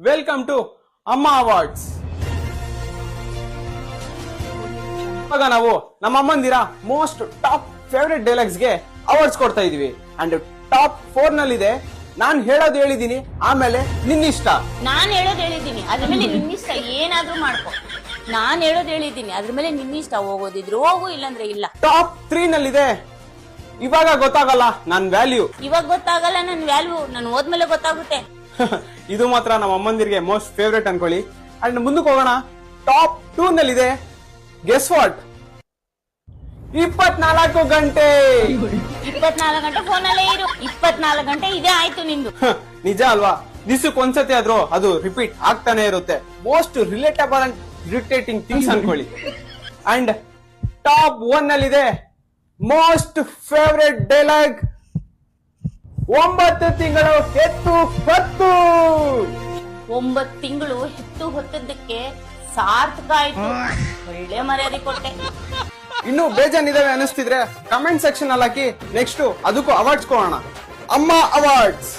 Welcome to ಅಮ್ಮ awards. ಇವಾಗ ನಾವು ನಮ್ಮ ಅಮ್ಮಂದಿರ ಮೋಸ್ಟ್ ಟಾಪ್ ಫೇವರೇಟ್ ಡೈಲಾಗ್ಸ್ ಗೆ ಅವಾರ್ಡ್ಸ್ ಕೊಡ್ತಾ ಇದೀವಿ. ಅಂಡ್ ಟಾಪ್ 4 ನಲ್ಲಿದೆ ನಾನ್ ಹೇಳೋದು ಹೇಳಿದೀನಿ, ಆಮೇಲೆ ನಿನ್ನಿಷ್ಟ. ನಾನ್ ಹೇಳೋದ್ ಹೇಳಿದೀನಿ, ಅದ್ರ ಮೇಲೆ ನಿನ್ನಿಷ್ಟ, ಏನಾದ್ರೂ ಮಾಡ್ಕೊ. ನಾನ್ ಹೇಳೋದ್ ಹೇಳಿದೀನಿ, ಅದ್ರ ಮೇಲೆ ನಿನ್ನಿಷ್ಟ. ಹೋಗೋದಿದ್ರು ಹೋಗು, ಇಲ್ಲಾಂದ್ರೆ ಇಲ್ಲ. ಟಾಪ್ 3 ನಲ್ಲಿದೆ ಇವಾಗ ಗೊತ್ತಾಗಲ್ಲ ನನ್ ವ್ಯಾಲ್ಯೂ. ಇವಾಗ ಗೊತ್ತಾಗಲ್ಲ ನನ್ ವ್ಯಾಲ್ಯೂ, ನಾನು ಹೋದ್ಮೇಲೆ ಗೊತ್ತಾಗುತ್ತೆ. ಇದು ಮಾತ್ರ ನಮ್ಮ ಅಮ್ಮಂದಿರಿಗೆ ಮೋಸ್ಟ್ ಫೇವರೇಟ್ ಅನ್ಕೊಳ್ಳಿ. ಅಂಡ್ ಮುಂದಕ್ಕೆ ಹೋಗೋಣ. ಟಾಪ್ 2 ನಲ್ಲಿದೆ ಗೆಸ್ ವಾಟ್, 24 ಗಂಟೆ. 24 ಗಂಟೆ ಫೋನಲ್ಲೇ ಇರು. 24 ಗಂಟೆ ಇದೇ ಆಯ್ತು ನಿಂದು. ನಿಜ ಅಲ್ವಾ? ದಿಸಕ್ಕೆ ಒಂದ್ಸತಿ ಆದ್ರೂ ಅದು ರಿಪೀಟ್ ಆಗ್ತಾನೆ ಇರುತ್ತೆ. Most relatable and irritating things ಅನ್ಕೊಳ್ಳಿ. ಅಂಡ್ ಟಾಪ್ 1 ನಲ್ಲಿದೆ ಮೋಸ್ಟ್ ಫೇವರೇಟ್ ಡೈಲಾಗ್, 9 ತಿಂಗಳು ಹೆತ್ತು ಹೊತ್ತು. 9 ತಿಂಗಳು ಹೆತ್ತು ಹೊತ್ತದಕ್ಕೆ ಸಾರ್ಥಕ ಆಯ್ತು. ಒಳ್ಳೆ ಮರ್ಯಾದೆ ಕೊಟ್ಟೆ. ಇನ್ನು ಬೇಜಾನ್ ಇದಾವೆ ಅನಿಸ್ತಿದ್ರೆ ಕಮೆಂಟ್ ಸೆಕ್ಷನ್ ಅಲ್ಲಿ ಹಾಕಿ. ನೆಕ್ಸ್ಟ್ ಅದಕ್ಕೂ ಅವಾರ್ಡ್ಸ್ ಕೊಡೋಣ. ಅಮ್ಮ ಅವಾರ್ಡ್ಸ್.